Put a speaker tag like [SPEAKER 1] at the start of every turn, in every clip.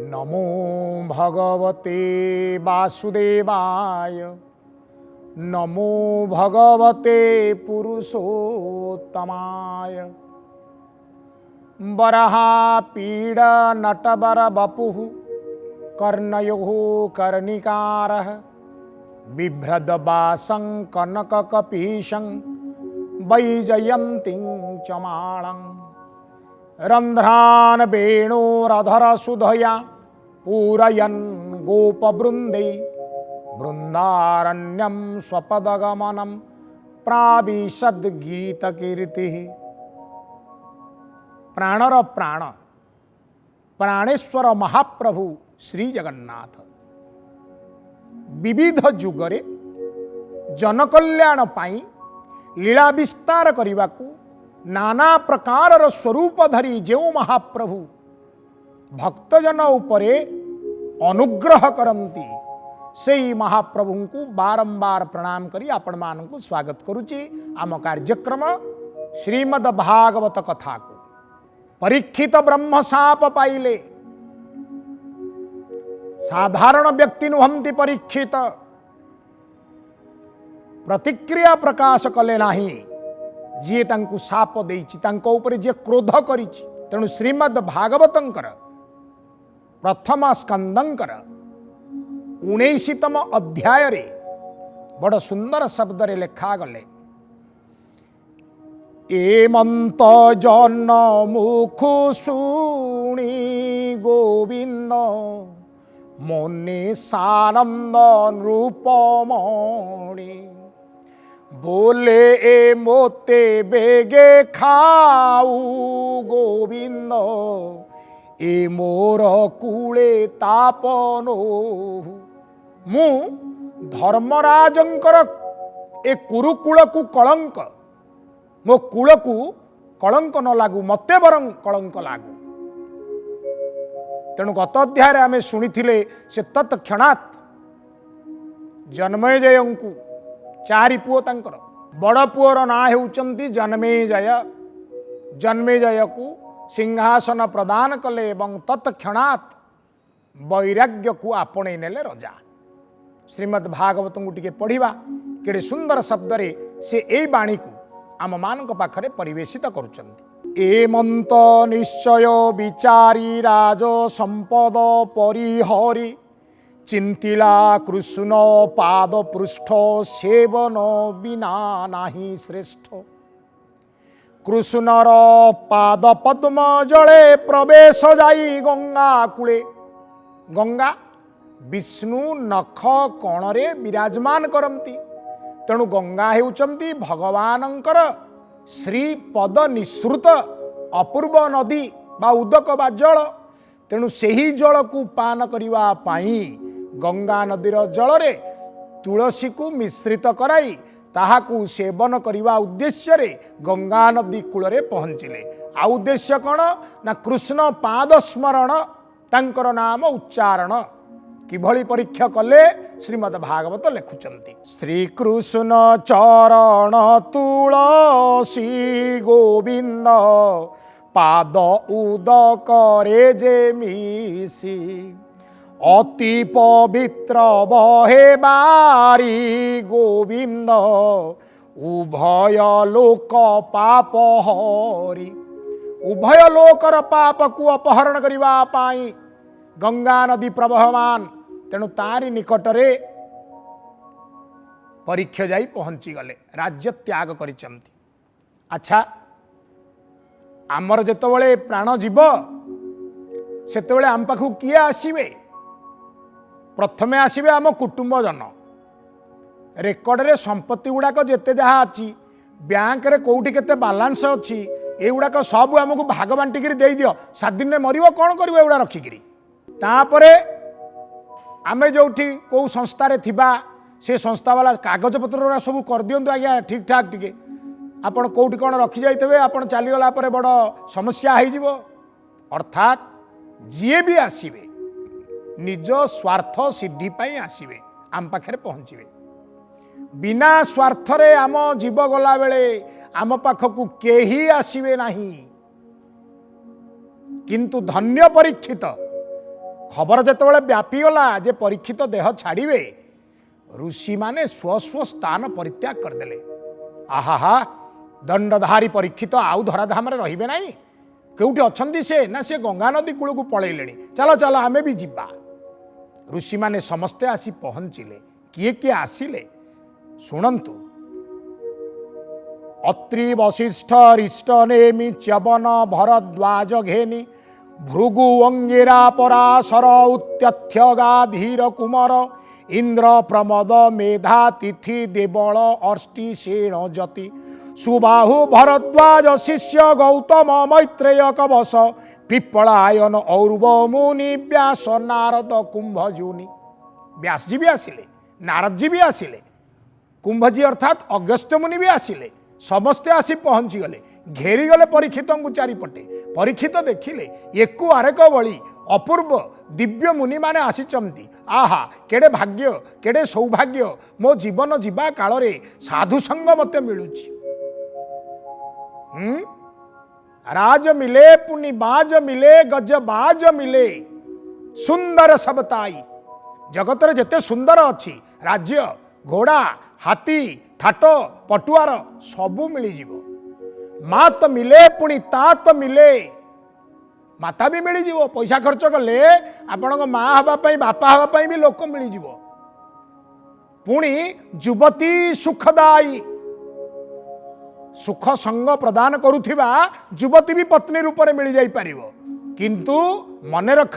[SPEAKER 1] नमो भगवते वासुदेवाय नमो भगवते पुरुषोत्तमाय। वराहपीड नटवर वपुः कर्णयोः कर्णिकारः बिभ्रदवासं कनककपीशं वैजयन्तीं च माळं। रन्ध्रान् वेणोरधरसुधया पूरयन् गोपवृन्दै बृन्दारण्यं स्वपदगमनं प्राविशद्गीतकीर्तिः। प्राणर प्राण प्राणेश्वर महाप्रभु श्री जगन्नाथ विविध जुगरे जनकल्याण पाई लीला विस्तार करने नाना प्रकारर स्वरूप धरी जो महाप्रभु भक्तजन उपरे अनुग्रह करती से महाप्रभु को बारंबार प्रणाम करी आपण मानकु स्वागत करुची। आम कार्यक्रम श्रीमद् भागवत कथा को परीक्षित ब्रह्म साप पाइले। साधारण व्यक्ति नुहंती परीक्षित प्रतिक्रिया प्रकाश कले नाही। जी तांकु साप देइछि तांको उपरे जे क्रोध करिछि। तेणु श्रीमद् भागवतंकर प्रथम स्कंदंकर 19तम अध्याय रे बड़ सुंदर शब्द रे लेखा गले एमंत जन मुखु शुणी गोविंद मोने सानंद नृपमणि बोले ए मोते बेगे खाऊ गोविंद ए मोर कूले तापनो। मु धर्मराजंकर ए कुरुकुल को कलंक मो कूल को कलंक न लागू मते बरं कलंक लागू। तेणु गत अध्याय आम शुणी से तत्क्षणात् जन्मेजय को 4 पुओ तांकर बड़ पुओर ना होउचंती जन्मेजय। जन्मेजय को सिंहासन प्रदान कले एवं तत्क्षणात् वैराग्य को आपणे नेले रजा। श्रीमद् भागवत को टिके पढ़िबा केड़े सुंदर शब्द रे से एई बाणी को आम मानक पाखरे परिवेशित करुचंती। एमंत निश्चय विचारी राज संपद परिहरी चिंतिला कृष्ण पाद पृष्ठ सेवन बिना नाही श्रेष्ठ। कृष्णर पाद पद्म जले प्रवेश जाई गंगा कूले। गंगा विष्णु नख कणरे विराजमान करती। तेणु गंगा हेउचंती भगवानंकर श्रीपद निःसृत अपूर्व नदी बा उदक बा जल। तेणु सेही जल को पान करिवा पाई गंगा नदीर जल रे तुलसी को मिश्रित कराई ताहाकू सेवन करिवा उद्देश्य रे गंगा नदी कूल रे पहुँचिले। आ उद्देश्य कौन ना कृष्ण पाद स्मरण तांकर नाम उच्चारण किभली परीक्षा कले श्रीमद् भागवत लिखुचंती। श्रीकृष्ण चरण तुलसी गोविंद पाद उदक रे जे मिसी अति पवित्र बहे बारी गोविंद उभय लोक पाप हरि। उभय लोकर पाप को अपहरण करिवा पाई गंगा नदी प्रवहमान। तेणु तारी निकटरे परीक्षा जाई पहुंची गले राज्य त्याग करिचंती। अच्छा आमर जेतबेले प्राण जीव सेतबेले आम पाखु किए आसीबे? प्रथमे आसीबे आम कुटुंब जन। रेकर्ड रे संपत्ति गुड़ाक जेते जहाँ अच्छी बैंक रे कोउठी केते बालांस अच्छी एगुड़ाक सब आमको भाग बांटिकी दे दियो। 7 दिन में मरिबो कौन करिवो एगुड़ा रखिकी। तापरे आमे जोठी को संस्था रे थिबा से संस्था वाला कागज पत्र सब कर दियंतु आज्ञा ठीक ठाक टिके आपण कोउठी कोन रखि जाइतबे आपण चली गला परे बड़ समस्या हो जिवो। अर्थात जिए भी आसीबे निज स्वार्थ सिद्धि पाई आसीबे आम पाखरे पहुँचबे। बिना स्वार्थ रे आम जीव गला बेले आम पाखकू केही आसीबे नाही। किंतु धन्य परीक्षित खबर जितेबाला व्यापीगला जे परीक्षित देह छाड़े ऋषि माने स्व स्व स्थान परित्याग करदे। आहा दंडधारी परीक्षित आउ धराधाम रे ना कौटी अच्छा से ना से गंगा नदी कूल को पलैले। चलो चलो आमे भी जीवा। ऋषि माने समस्ते आसी पहुँचिले। किए किए आसिले शुणंतु। अत्रि वशिष्ठ रिष्ट नेमि च्यवन भरद्वाज घेनि भृगु अंगिरा पराशर उत्त्यथ्य गाधीर कुमार इंद्र प्रमद मेधा तिथि देवल अर्ष्टि सेण जति सुबाहु भरद्वाज शिष्य गौतम मैत्रेय कवश पिप्पलायन और्व मुनि व्यास नारद कुंभजूनि। व्यास जी भी आसिले, नारद जी भी आसिले, कुंभजी अर्थात अगस्त्य मुनि भी आसिले। समस्ते आसी पहुँची गले, घेरी गले परीक्षित को चारिपटे। परीक्षित देखिले एकु आरेक बड़ी अपूर्व दिव्य मुनि माने आसीचंती। आहा केड़े भाग्य केड़े सौभाग्य मो जीवन जीवा काल रे साधु संग मते मिलुची। राज मिले पुनि बाज मिले गज बाज मिले सुंदर सबताई। जगत रे जेते सुंदर अच्छी राज्य घोड़ा हाथी ठाट पटुआर सबू मिल जीवो। मात मिले पुनि तात मिले माता भी मिल जीवो। पैसा खर्च कले आपण माँ हवापाई बापा हवापाई भी लोक मिल जीवो। पुनि युवती सुखदायी सुख संग प्रदान करुथिबा युवती भी पत्नी रूप में मिल जाई परिवो। किंतु मन रख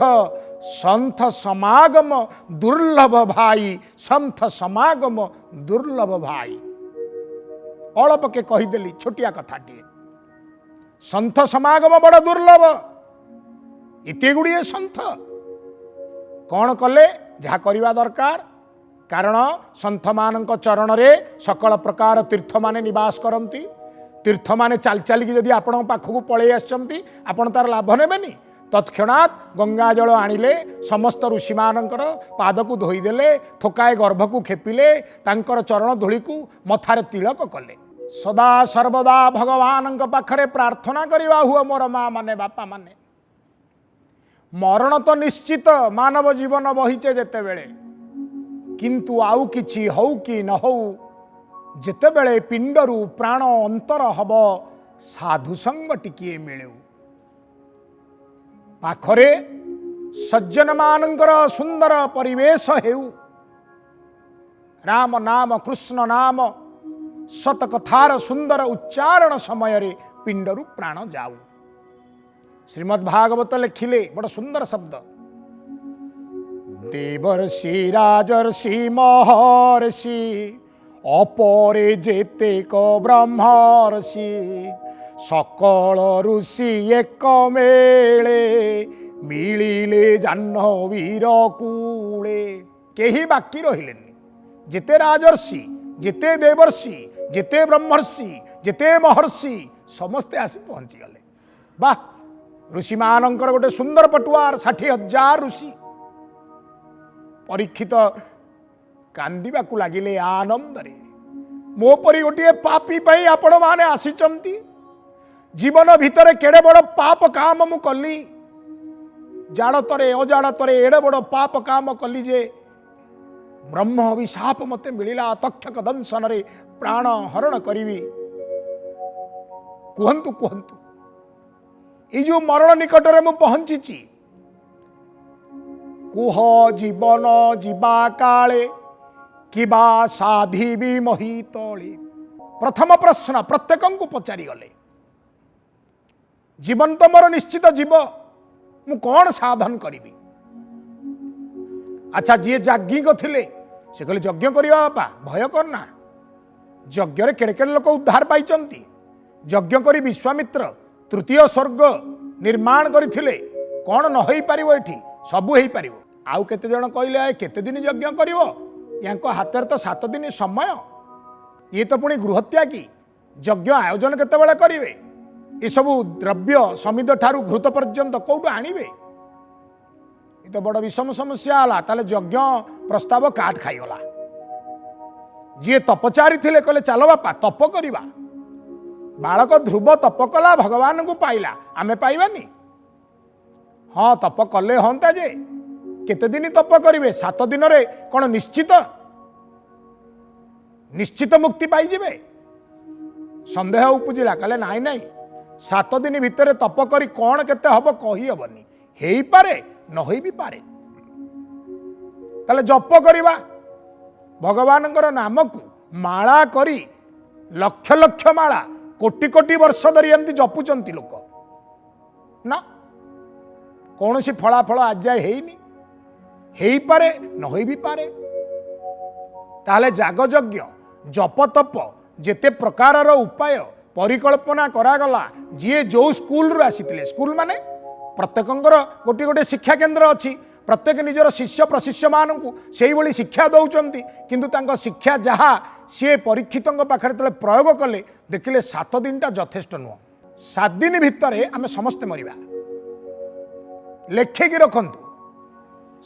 [SPEAKER 1] संथ समागम दुर्लभ भाई, संथ समागम दुर्लभ भाई। अल्प के कहीदेली छोटिया कथाटी। संथ समागम बड़ दुर्लभ। इते गुड़िए संथ कौन कले जहा करवा दरकार। कारण संथ मान चरण रे सकल प्रकार तीर्थ माने निवास करती। तीर्थ माने चाल चालिकी जदि आपण पाखक पलि आसचंती आपण तार लाभ नेबेनी। तत्क्षणात गंगा जल आनिले समस्त ऋषि मानकर पाद को धोईदेले थोकाए गर्भ को खेपिले तांकर चरण धूली को मथारे तिलक कले। सदा सर्वदा भगवान पाखरे प्रार्थना करवा हुआ मोर माँ माने बापा माने। मरण तो निश्चित मानव जीवन बहिचे जेते बेले किंतु आउ किछि हौ कि न हौ जेते बेले पिंडरू प्राण अंतर हब साधु संग टिकिए मिलू। पाखरे सज्जन मानकर सुंदर परिवेश हेउ। राम नाम कृष्ण नाम सत कथार सुंदर उच्चारण समय रे पिंडरू प्राण जाऊ। श्रीमद् भागवत लिखिले बड़ सुंदर शब्द। देवर्षि राजर्षि महर्षि अपरे जेतेक ब्रह्मर्षि सकल ऋषि एक मेले मिलिले जाह्नवीर कूले। केही बाकी रहिलेनी। जेते राजर्षि जेते देवर्षि जेते ब्रह्मर्षि जेते महर्षि समस्ते आसी पहुँची गले। वाह ऋषि मानकर गोटे सुंदर पटुआर 60,000 ऋषि। परीक्षित कांदिबा को लागिले आनंदरे। मो परी गोटे पापी पाई आपण माने आसीचंती। जीवन भितर केड़े बड़ पाप काम मु कली। जानतरे अजाणतरे एड़े बड़ पाप काम कली जे ब्रह्म अभिशाप मते मिलिला। तक्षक दंशन रे प्राण हरण करिवि। कुहंतु कुहंतु ये जो मरण निकट रे मु पहुंची कुह जीवन जीवा काले किबा साधिबी मोहितली। प्रथम प्रश्न प्रत्येक को पचारि गले। जीवन तो मोर निश्चित जीव मु कौन साधन करी। अच्छा जी याज्ञिक थिले से कहले यज्ञ करवा बापा भय करना। यज्ञ रे केड़े केड़े लोक उद्धार पाइचंती। यज्ञ करी विश्वामित्र तृतीय स्वर्ग निर्माण करथिले। कौन न होई पारिबो एठी सबु हेई पारिबो। आउ केते जण कहले आए केते दिन यज्ञ करिवो यांको हातर तो 7 दिन समय। ये तो पुणी गृहत्यागी। यज्ञ आयोजन केते बेले करिवे। ये सबु द्रव्य समिध ठारू घृत पर्यंत कौटु आणिबे। ये तो बड़ विषम समस्या हला। ताले यज्ञ प्रस्ताव काट खाईगला। जी तपचारी थिले कहले चलो बापा तप करिबा। बालक ध्रुव तप कला भगवान को पाइला आमे पाइबानी। हाँ तप कले हंता जे केते दिन तप करेंगे 7 दिन रे कौन निश्चित निश्चित मुक्ति पाइबे संदेह उपजिला कहले नाई नाई 7 दिन भितर तप करी कौन केते हम कही हेबनी हेई पारे न होई भी पारे ताले जप करिबा भगवानंकर नाम को माला करी लक्ष लक्ष माला कोटि कोटि वर्ष धरी एमती जपुचंती लोक ना कौन सी फलाफल आज जाए हेई पारे न होई भी पारे ताले जागयज्ञ जप तप जेते प्रकार उपाय परिकल्पना करागला जी जो स्कूल रू आसीथिले स्कूल माने प्रत्येकंकर गोटे गोटे शिक्षा केन्द्र अच्छी प्रत्येक निजर शिष्य प्रशिष्य मान को से भली शिक्षा दौरान किंतु तांको शिक्षा जहाँ सी परीक्षित पाखे प्रयोग कले देखिले 7 दिन टा यथेष्ट नुह 7 दिन भितर आम समस्ते मरिबा लेखिकी रखंतु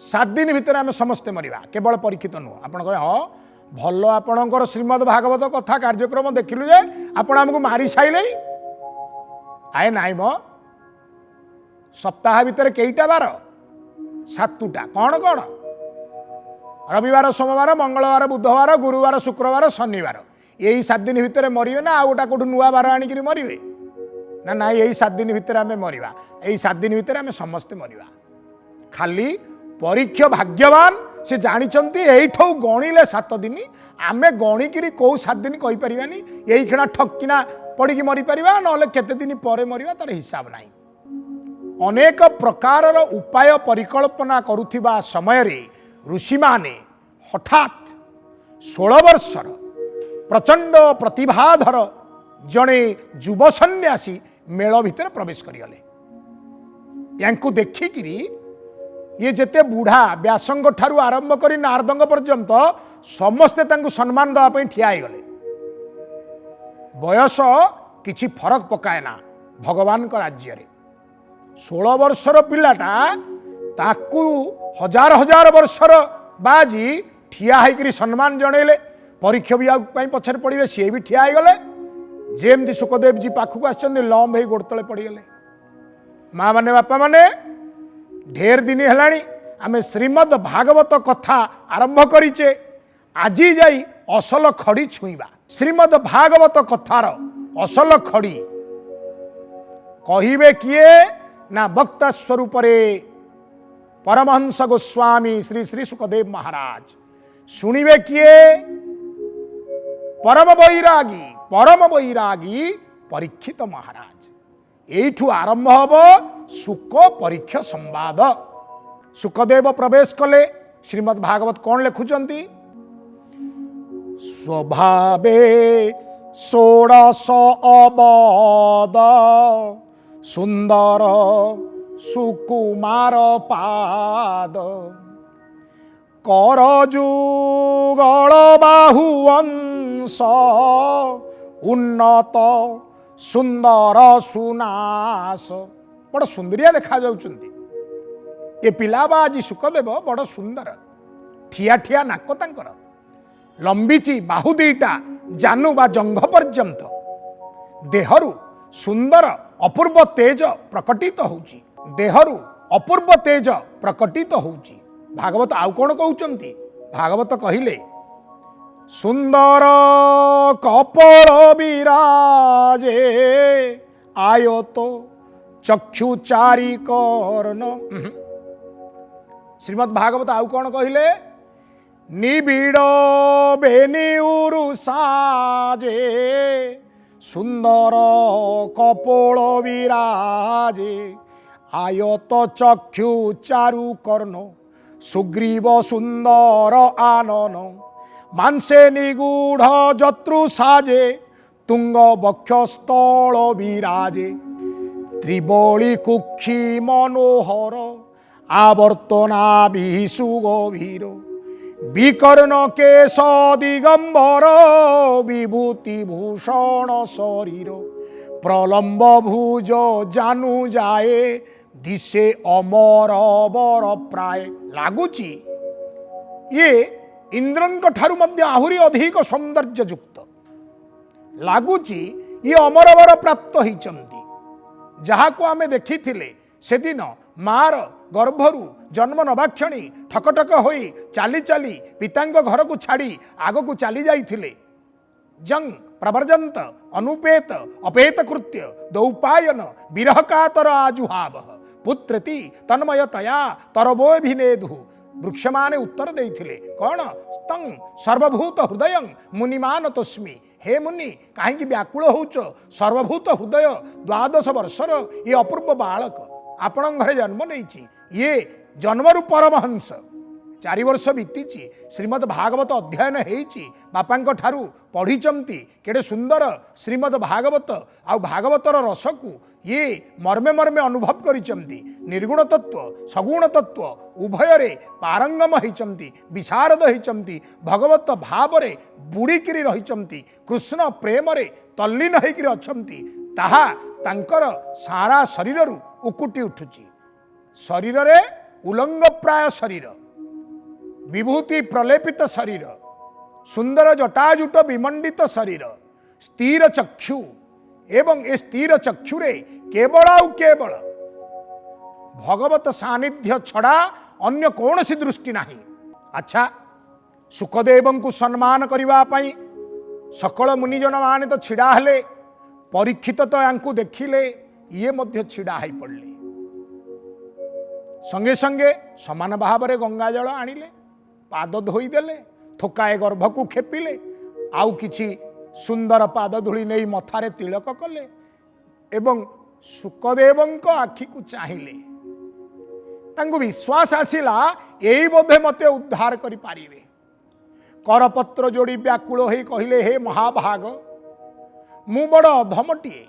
[SPEAKER 1] 7 दिन भितर आम समस्ते मरिबा केवल परीक्षित नुह आप कहे हाँ भल आपणकर श्रीमद् भागवत कथा कार्यक्रम देखिलु जे आपण आमको मारी साइले आए नाई मो सप्ताह भितर केईटा बार 7टा कौन कौन रविवार सोमवार मंगलवार बुधवार गुरुवार शुक्रवार शनिवार यही 7 दिन भितर मरिवे ना आ गोटा कौटू नुआ बार आणिक मरिवे ना ना यही 7 दिन भितर आम मरिबा यही 7 दिन भितर आम समस्ते मरिबा खाली परीक्षा भाग्यवान से जानिचंती एठौ गणिले 7 दिन आमे गणिकी कौ 7 दिन कहि परिबानी यही खेना ठक्किना पड़ी मरी परिबा नले केते दिन परे मरिबा तार हिसाब नाही अनेक प्रकार उपाय परिकल्पना करुथिबा समय रे ऋषि माने हठात 16 वर्षर प्रचंड प्रतिभाधर जड़े युव सन्यासी मेल भितर प्रवेश करिगले यांकु देखिकिरी ये जेते बुढ़ा व्यासंग ठारू आरंभ करी नारदंग पर्यंत समस्ते तांकु सम्मान देवाई ठिया गले बयस किछि फरक पकाए ना भगवान का राज्य रे 16 वर्षर पिलाटा ताकू हजार हजार वर्षर बाजी ठिया होकर सम्मान जनइले परीक्षा भी पछरे पड़े सी भी ठिया गले जेमती सुखदेव जी पाखक आसछन्ति लंब हो गोड़ तले पड़गले माँ माने बापा माने ढेर दिन है आम श्रीमद् भागवत कथा आरंभ करीचे आज जाई असल खड़ी छुईबा श्रीमद् भागवत कथार असल खड़ी कहिबे किए ना वक्ता स्वरूप परमहंस गोस्वामी श्री श्री सुखदेव महाराज शुणिबे किए परम बैरागी परीक्षित महाराज एठू आरंभ हब सुख परीक्षा संवाद सुखदेव प्रवेश कले श्रीमद् भागवत कौन लिखुचंती स्वभावे 16 अबद सुंदर सुकुमार पाद करजुगल बाहु अंश उन्नत सुंदर सुनास बड़ सुंदरिया देखा जाउछन्ति ए पिला बाजी सुखदेव बड़ सुंदर ठिया ठिया नाक तांकर लंबीची बाहु दीटा जानू बा जंघ पर्यंत देहरु सुंदर अपूर्व तेज प्रकटित होउची देहरु अपूर्व तेज प्रकटित होउची भागवत आउ कोन कहउचन्ति भागवत कहिले सुंदर कपोल विराजे आयत चक्षु चारि कर्ण श्रीमद् भागवत आउ कौन कहले निबिड़ बेनिउरु साजे सुंदर कपोल विराजे आयत चक्षु चारु कर्ण सुग्रीव सुंदर आनन मांसे निगूढ़ जत्रु साजे तुंग बक्षस्थल विराजे त्रिबली कुक्षी मनोहर आवर्तना सुगभीर विकर्ण केश दिगंबर विभूति भूषण शरीर प्रलंब भुज जानू जाए दिशे अमर बर प्राय लगुची ये इंद्रंक ठारू मध्य आहुरी अधिक सौंदर्य युक्त लगुची ये अमर बर प्राप्त होइचंती जहाँ को आमे देखी थिले से दिन मार गर्भरु जन्म नबाक्षणी ठकठक होई चाली चाली पितांग घर को छाड़ी आग को चली जाइथिले। जंग प्रवर्जंत अनुपेत अपेत कृत्य दौपायन विरह कातर आजुहाव पुत्रति तन्मयतया तरबोभिनेदु वृक्ष माने उत्तर देइथिले कौन तं सर्वभूत हृदय मुनिमान तस्मि। हे मुनि कहीं व्याकुल होच सर्वभूत हृदय 12 वर्षर ये अपूर्व बालक आपण घरे जन्म नहीं ये जन्मरु परमहंस 4 वर्ष बीती श्रीमद् भागवत अध्ययन होईची बापांक ठारू पढ़ी केड़े सुंदर श्रीमद् भागवत आ भागवतर रस को ये मर्मे मर्मे अनुभव करिचंती। निर्गुण तत्व सगुण तत्व उभय पारंगम होइचंती विशारद होइचंती भगवत भाव रे बुड़ीकिरी रहिचंती कृष्ण प्रेम रे तल्लीन होइकिरी अछंती ताहा तांकर सारा शरीर रु उकुटी उठुची। शरीर रे उलंग प्राय शरीर विभूति प्रलेपित शरीर सुंदर जटाजुट विमंडित शरीर स्थिर चक्षु एवं ए स्थिर चक्षुरे केवल आउ केवल भगवत सानिध्य छड़ा अन्य कौन सी दृष्टि नहीं। अच्छा सुखदेव को सम्मान करने सकल मुनिजन माने तो छिड़ा हेले परीक्षित तो यांकु देखिले ये मध्य छिड़ा है पड़ले संगे संगे समान भाव में गंगा जल आनिले पाद धोईदेले थोकाए गर्भ को खेपिले आउ किछि सुंदर पाद धूली नहीं मथारे तिलक कले एवं सुखदेवंक आखि को चाहिए तांको विश्वास आसिला यही बोधे मते उद्धार करि पारिबे। करपत्र जोड़ी व्याकुल होई कहिले हे महाभाग मु बड़ अधमटिए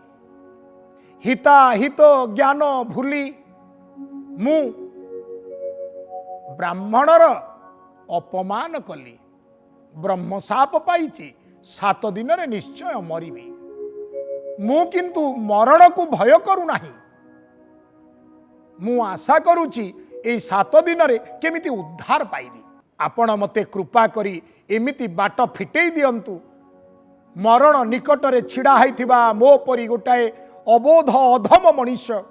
[SPEAKER 1] हिता हित ज्ञान भूली मु ब्राह्मणर अपमान कली ब्रह्मशाप पाइछि 7 दिन रे निश्चय मरिबी मु किंतु मरण को भय करू नाही मु आशा करूची ए 7 दिन रे केमिति उद्धार पाइबी। आपण मते कृपा करी एमिति बाट फिटेई दियंतु मरण निकट रे छिड़ा हैथिबा मो परी गोटाए अबोध अधम मनुष्य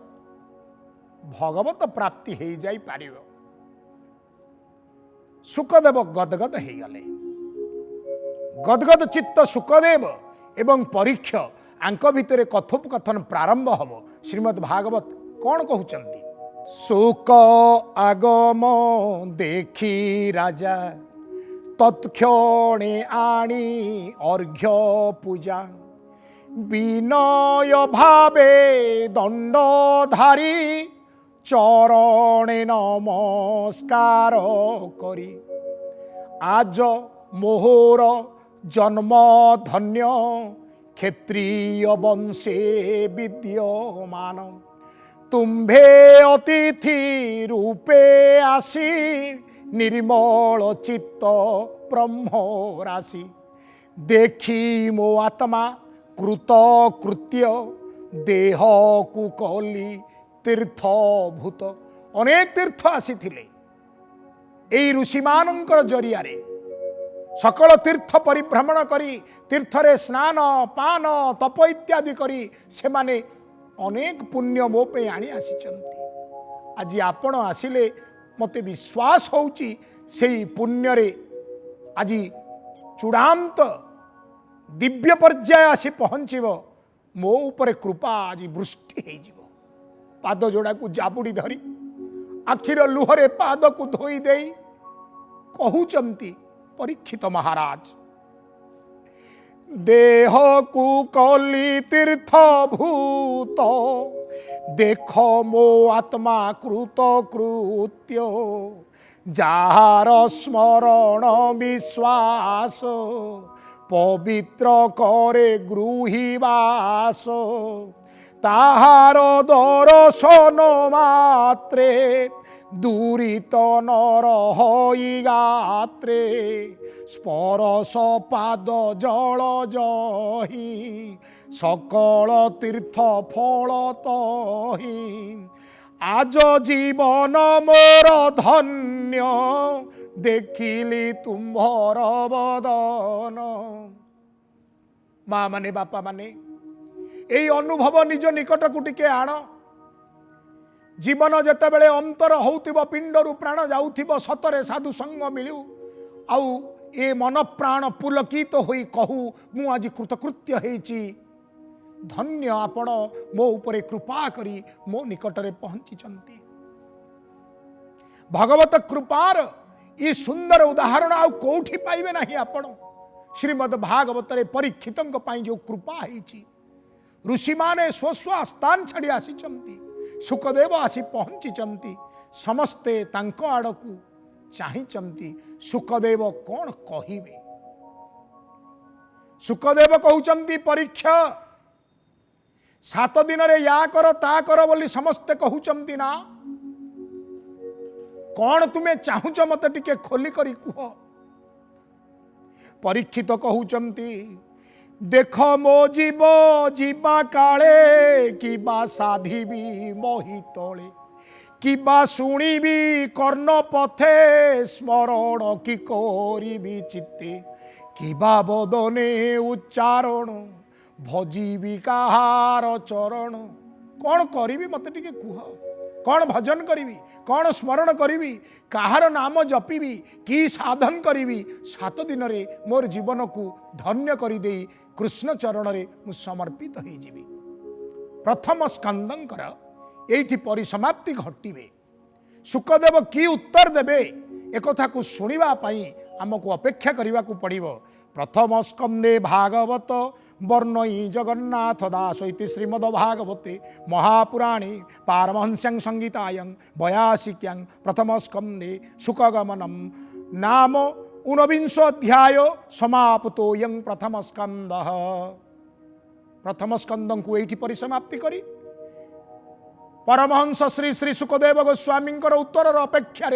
[SPEAKER 1] भगवत प्राप्ति हो जाई पारिबो। सुखदेव गदगद हो गले गदगद चित्त सुखदेव एवं परीक्ष आंक भितर कथोपकथन प्रारंभ हब। श्रीमद् भागवत कौन कहउचंती सुख आगम देखी राजा तत्क्षणे आणी अर्घ्य पूजा विनय भावे दंडधारी चरणे नमस्कार करी आज मोहर जन्म धन्य क्षेत्रीय वंशे विद्यमान तुम्भे अतिथि रूपे आसी निर्मल चित्त ब्रह्म राशि देखी मो आत्मा कृत कृत्य देह को कली तीर्थभूत अनेक तीर्थ आसी ऋषि मानकर जरिया सकल तीर्थ परिभ्रमण करी तीर्थरे स्नान पान तप इत्यादि करी से माने अनेक पुण्य मो पे आनी आसीचंती। आज आपण आसिले मते विश्वास होउची सेई पुण्य रे आज चूड़ांत दिव्य पर्याय आसी पहुँचब मो उपरे कृपा आज वृष्टि हो पाद जोड़ा को जाबुड़ी धरी आखिर लुहरे पाद को धोई दे कहउचंती परीक्षित महाराज देह को कली तीर्थ भूत देख मो आत्मा कृत कृत्य जार स्मरण विश्वास पवित्र करे गृहीवास ताहार दर्शन मात्रे दूरित नर होई गात्रे स्पर्श पाद जल जही सकल तीर्थ फल तही आज जीवन मोर धन्य देखिली तुम्भर बदन। माँ माने बापा माने यही अनुभव निज निकट को टिके आण जीवन जेतेबेले अंतर होउथिबो पिंडरु प्राण जाउथिबो सतरे साधु संग मिलू आउ ए मन प्राण पुलकित होई कहू मु आज कृतकृत्य हेची धन्य आपण मो उपरे कृपा करी मो निकटरे पहुंची चंती। भगवत कृपार ई सुंदर उदाहरण आउ कोठी पाइबे नाही आपण। श्रीमद् भागवत रे परीक्षितंक पाई जो कृपा हेची ऋषि माने स्वस्व स्थान छाड़ी आसी चंती सुखदेव आसी पहुंची चंती समस्ते तांको आड़कू चाही चंती सुखदेव कौन कहिबे। सुखदेव कहउचंती परीक्षा 7 दिन रे या कर ता कर बोली समस्ते कहउचंती ना कौन तुमे चाहुच मते टिके खोली करी कुह। परीक्षित कहउचंती देख मो जीव जीवा काले किबा साधिबी मोहि तले किबा शुणिबी कर्ण पथे स्मरण कि करिबी चित्ते किबा बदने उच्चारण भजीबी कहार चरण। कौन करिबी मते टिके कुह कौन भजन करिबी कौन स्मरण करिबी कहार नाम जपिबी कि साधन करिबी 7 दिन रे मोर जीवन को धन्य करि देई कृष्ण चरण रे मु समर्पित हो जीवी। प्रथम स्कंदंकर एठी परिसमाप्ति घटिबे। सुखदेव की उत्तर देबे एक कथा को सुनिबा पई हमको अपेक्षा करबा को पड़िबो। प्रथम स्कंदे भागवत वर्णई जगन्नाथ दास इति श्रीमद् भागवते महापुराणे पारमहंस्यां संगीतायं 82 प्रथम स्कंदे सुखगमनम नाम 19 अध्याय समाप्तो यं प्रथम स्कंद। प्रथम स्कंदं को एठी परिसमाप्ति करी परमहंस श्री श्री सुखदेव गोस्वामी उत्तर अपेक्षा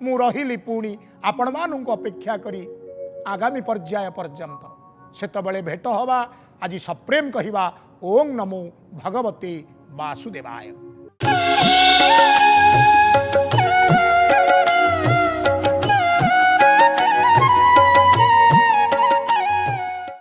[SPEAKER 1] मु रहिली पुणी आपण मानू अपेक्षा करी आगामी पर्याय पर्यंत सेतबेले भेट हवा। आज सप्रेम कहिबा ओं नमो भगवते वासुदेवाय।